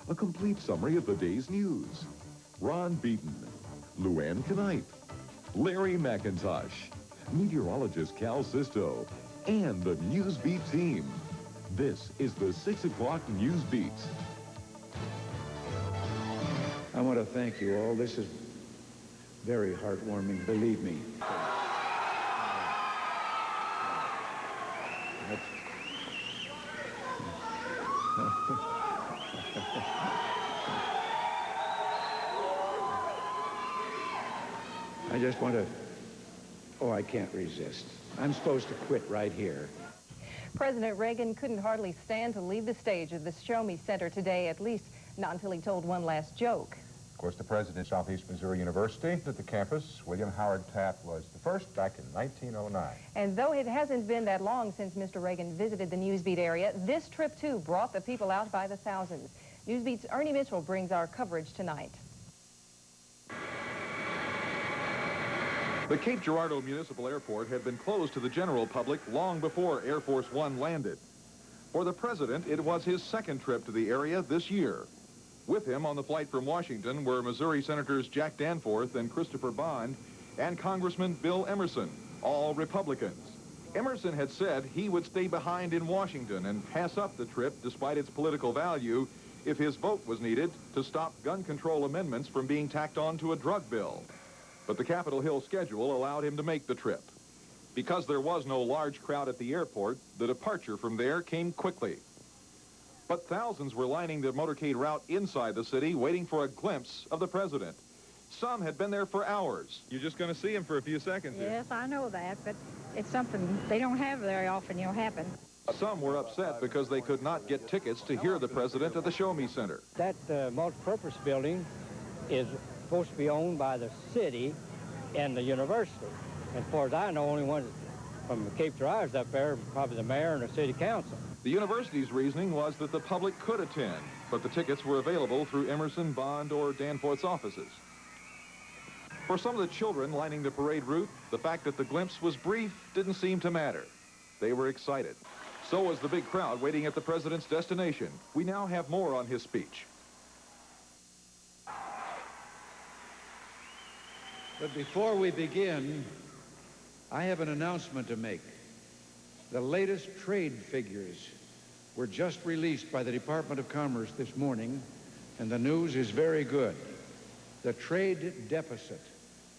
a complete summary of the day's news. Ron Beaton, Luann Knight, Larry McIntosh, meteorologist Cal Sisto, and the News Beat team. This is the 6 o'clock News Beat. I want to thank you all. This is very heartwarming, believe me. I just want to, I can't resist. I'm supposed to quit right here. President Reagan couldn't hardly stand to leave the stage of the Show Me Center today, at least not until he told one last joke. Of course, the president of Southeast Missouri University at the campus, William Howard Taft, was the first back in 1909. And though it hasn't been that long since Mr. Reagan visited the Newsbeat area, this trip, too, brought the people out by the thousands. Newsbeat's Ernie Mitchell brings our coverage tonight. The Cape Girardeau Municipal Airport had been closed to the general public long before Air Force One landed. For the president, it was his second trip to the area this year. With him on the flight from Washington were Missouri Senators Jack Danforth and Christopher Bond and Congressman Bill Emerson, all Republicans. Emerson had said he would stay behind in Washington and pass up the trip despite its political value if his vote was needed to stop gun control amendments from being tacked on to a drug bill. But the Capitol Hill schedule allowed him to make the trip. Because there was no large crowd at the airport, the departure from there came quickly. But thousands were lining the motorcade route inside the city, waiting for a glimpse of the president. Some had been there for hours. You're just going to see him for a few seconds here. Yes, I know that, but it's something they don't have very often, happen. Some were upset because they could not get tickets to hear the president at the Show Me Center. That multipurpose building is supposed to be owned by the city and the university. As far as I know, only ones from Cape Girardeau up there, probably the mayor and the city council. The university's reasoning was that the public could attend, but the tickets were available through Emerson, Bond, or Danforth's offices. For some of the children lining the parade route, the fact that the glimpse was brief didn't seem to matter. They were excited. So was the big crowd waiting at the president's destination. We now have more on his speech. But before we begin, I have an announcement to make. The latest trade figures were just released by the Department of Commerce this morning, and the news is very good. The trade deficit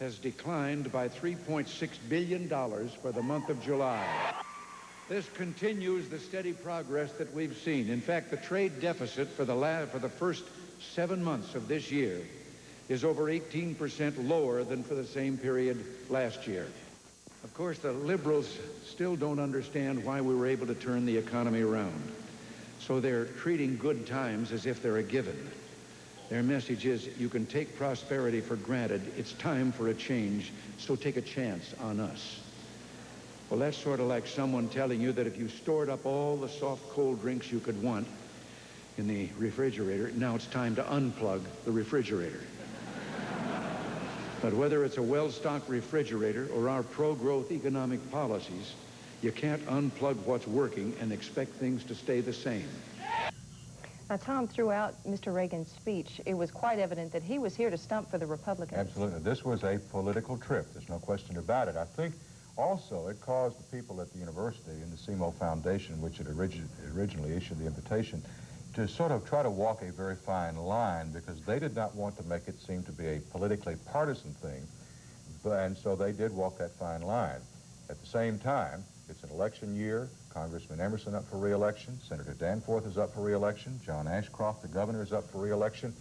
has declined by $3.6 billion for the month of July. This continues the steady progress that we've seen. In fact, the trade deficit for the first 7 months of this year is over 18% lower than for the same period last year. Of course, the liberals still don't understand why we were able to turn the economy around. So they're treating good times as if they're a given. Their message is, you can take prosperity for granted. It's time for a change, so take a chance on us. Well, that's sort of like someone telling you that if you stored up all the soft cold drinks you could want in the refrigerator, now it's time to unplug the refrigerator. But whether it's a well-stocked refrigerator or our pro-growth economic policies, you can't unplug what's working and expect things to stay the same. Now, Tom, throughout Mr. Reagan's speech, it was quite evident that he was here to stump for the Republicans. Absolutely. This was a political trip. There's no question about it. I think also it caused the people at the university and the SEMO Foundation, which had originally issued the invitation, to sort of try to walk a very fine line, because they did not want to make it seem to be a politically partisan thing, and so they did walk that fine line. At the same time, it's an election year. Congressman Emerson up for re-election. Senator Danforth is up for re-election. John Ashcroft, the governor, is up for re-election.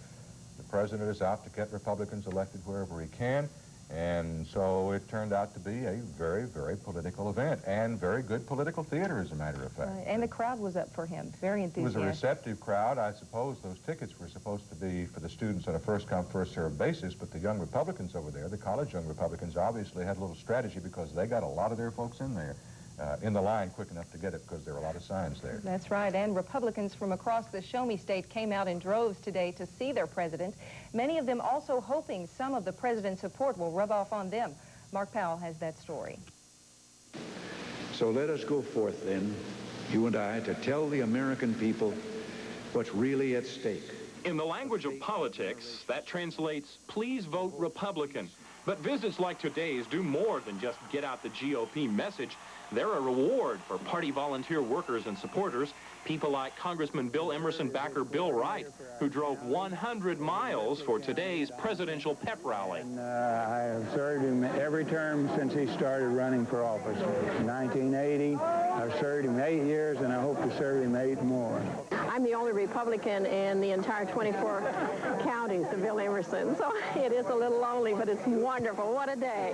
The president is out to get Republicans elected wherever he can. And so it turned out to be a very, very political event, and very good political theater, as a matter of fact. And the crowd was up for him, very enthusiastic. It was a receptive crowd. I suppose those tickets were supposed to be for the students on a first-come, first-served basis, but the young Republicans over there, the college young Republicans, obviously had a little strategy, because they got a lot of their folks in there, in the line quick enough to get it, because there were a lot of signs there. That's right, and Republicans from across the Show Me State came out in droves today to see their president, many of them also hoping some of the president's support will rub off on them. Mark Powell has that story. So let us go forth then, you and I, to tell the American people what's really at stake. In the language of politics, that translates, please vote Republican. But visits like today's do more than just get out the GOP message. They're a reward for party volunteer workers and supporters, people like Congressman Bill Emerson backer Bill Wright, who drove 100 miles for today's presidential pep rally. I have served him every term since he started running for office. In 1980, I've served him 8 years, and I hope to serve him 8 more. I'm the only Republican in the entire 24 counties of Bill Emerson, so it is a little lonely, but it's wonderful. What a day.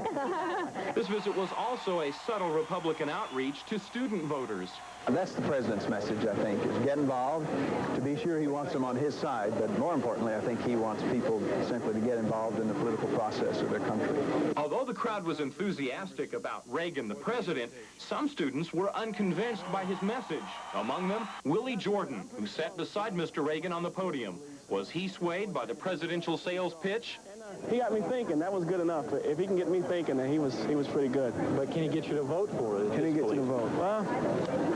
This visit was also a subtle Republican outreach to student voters. That's the president's message, I think, is get involved. To be sure, he wants them on his side, but more importantly, I think he wants people simply to get involved in the political process of their country. Although the crowd was enthusiastic about Reagan, the president, some students were unconvinced by his message. Among them, Willie Jordan, who sat beside Mr. Reagan on the podium. Was he swayed by the presidential sales pitch? He got me thinking. That was good enough. If he can get me thinking, then he was pretty good. But can he get you to vote for it? Can he get you to vote? Well,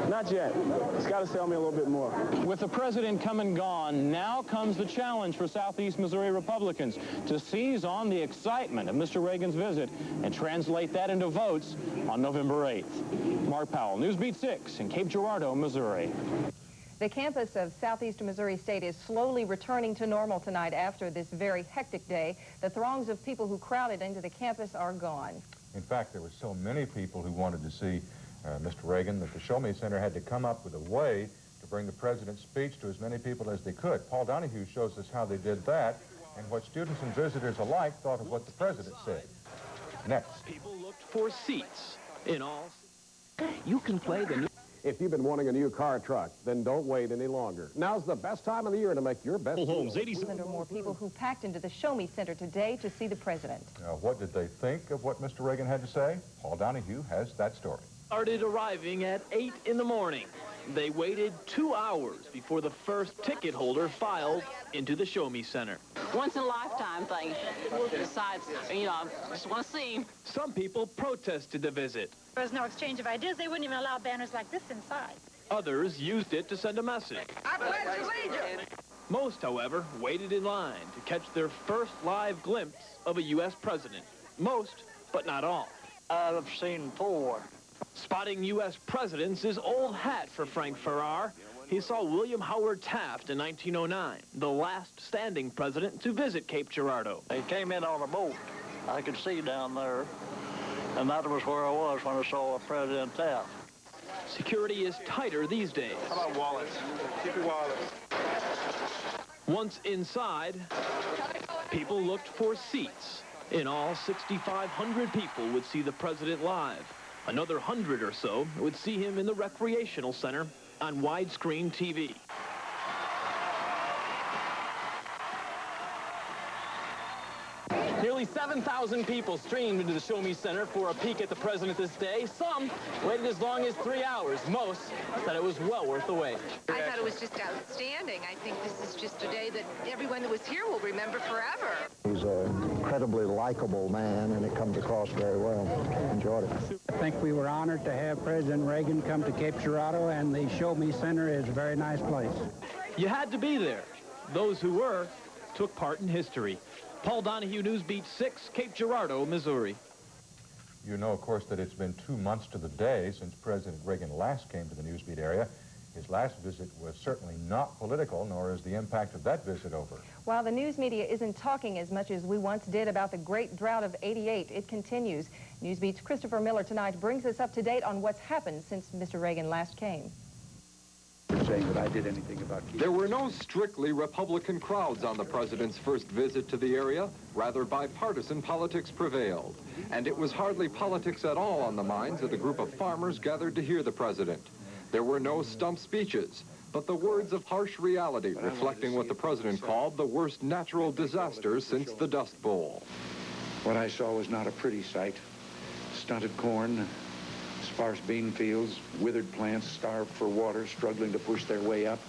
not yet. He's got to sell me a little bit more. With the president come and gone, now comes the challenge for Southeast Missouri Republicans to seize on the excitement of Mr. Reagan's visit and translate that into votes on November 8th. Mark Powell, Newsbeat 6 in Cape Girardeau, Missouri. The campus of Southeastern Missouri State is slowly returning to normal tonight after this very hectic day. The throngs of people who crowded into the campus are gone. In fact, there were so many people who wanted to see Mr. Reagan that the Show Me Center had to come up with a way to bring the president's speech to as many people as they could. Paul Donahue shows us how they did that and what students and visitors alike thought of what the president said. Next. People looked for seats in all. You can play the new... If you've been wanting a new car or truck, then don't wait any longer. Now's the best time of the year to make your best homes. 87 or more people who packed into the Show Me Center today to see the president. What did they think of what Mr. Reagan had to say? Paul Donahue has that story. Started arriving at 8 in the morning. They waited 2 hours before the first ticket holder filed into the Show Me Center. Once in a lifetime thing. Besides, you know, I just want to see him. Some people protested the visit. There was no exchange of ideas. They wouldn't even allow banners like this inside. Others used it to send a message. I pledge allegiance. Most, however, waited in line to catch their first live glimpse of a U.S. president. Most, but not all. I've seen 4. Spotting U.S. presidents is old hat for Frank Farrar. He saw William Howard Taft in 1909, the last standing president to visit Cape Girardeau. He came in on a boat. I could see down there. And that was where I was when I saw President Taft. Security is tighter these days. How about wallets? Keep your wallets. Once inside, people looked for seats. In all, 6,500 people would see the president live. Another 100 or so would see him in the recreational center on widescreen TV. Nearly 7,000 people streamed into the Show Me Center for a peek at the president this day. Some waited as long as 3 hours. Most said it was well worth the wait. I thought it was just outstanding. I think this is just a day that everyone that was here will remember forever. He's an incredibly likable man, and it comes across very well. Enjoyed it. I think we were honored to have President Reagan come to Cape Girardeau, and the Show Me Center is a very nice place. You had to be there. Those who were took part in history. Paul Donahue, Newsbeat 6, Cape Girardeau, Missouri. You know, of course, that it's been 2 months to the day since President Reagan last came to the Newsbeat area. His last visit was certainly not political, nor is the impact of that visit over. While the news media isn't talking as much as we once did about the great drought of '88, it continues. Newsbeat's Christopher Miller tonight brings us up to date on what's happened since Mr. Reagan last came. Saying that I did anything about keeping... There were no strictly Republican crowds on the president's first visit to the area. Rather, bipartisan politics prevailed. And it was hardly politics at all on the minds of the group of farmers gathered to hear the president. There were no stump speeches, but the words of harsh reality reflecting what the president called the worst natural disaster since the Dust Bowl. What I saw was not a pretty sight. Stunted corn, sparse bean fields, withered plants starved for water, struggling to push their way up.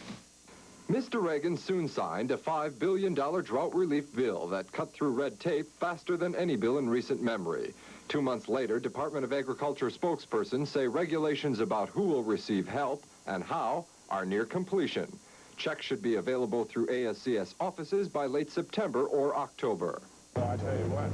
Mr. Reagan soon signed a $5 billion drought relief bill that cut through red tape faster than any bill in recent memory. 2 months later, Department of Agriculture spokespersons say regulations about who will receive help and how are near completion. Checks should be available through ASCS offices by late September or October. I tell you what.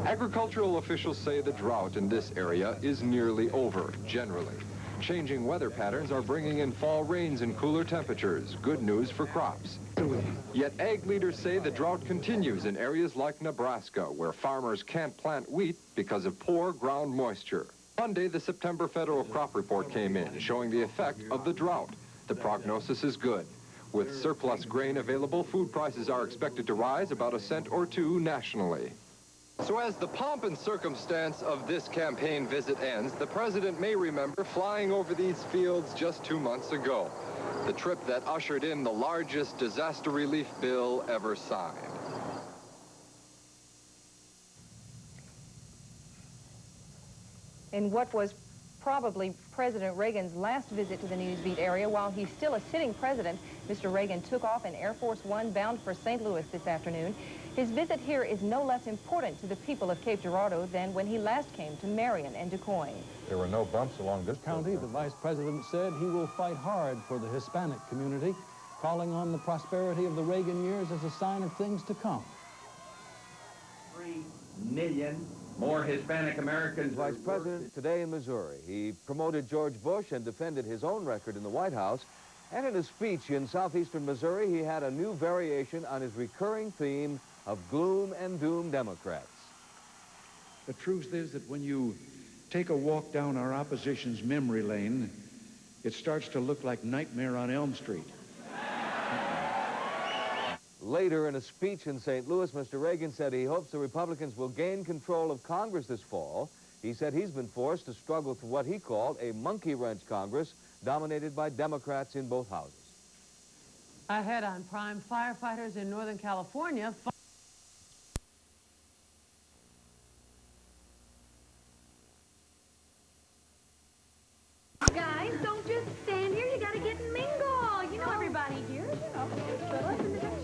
Agricultural officials say the drought in this area is nearly over, generally. Changing weather patterns are bringing in fall rains and cooler temperatures. Good news for crops. Yet ag leaders say the drought continues in areas like Nebraska, where farmers can't plant wheat because of poor ground moisture. Monday, the September federal crop report came in, showing the effect of the drought. The prognosis is good. With surplus grain available, food prices are expected to rise about 1 cent or 2 nationally. So as the pomp and circumstance of this campaign visit ends, the president may remember flying over these fields just 2 months ago. The trip that ushered in the largest disaster relief bill ever signed. In what was probably President Reagan's last visit to the Newsbeat area, while he's still a sitting president, Mr. Reagan took off in Air Force One bound for St. Louis this afternoon. His visit here is no less important to the people of Cape Girardeau than when he last came to Marion and Du Quoin. There were no bumps along this county. The vice president said he will fight hard for the Hispanic community, calling on the prosperity of the Reagan years as a sign of things to come. 3 million more Hispanic Americans. Vice President today in Missouri. He promoted George Bush and defended his own record in the White House. And in a speech in southeastern Missouri, he had a new variation on his recurring theme of gloom and doom Democrats. The truth is that when you take a walk down our opposition's memory lane, it starts to look like Nightmare on Elm Street. Later, in a speech in St. Louis, Mr. Reagan said he hopes the Republicans will gain control of Congress this fall. He said he's been forced to struggle through what he called a monkey wrench Congress dominated by Democrats in both houses. I had on prime firefighters in Northern California.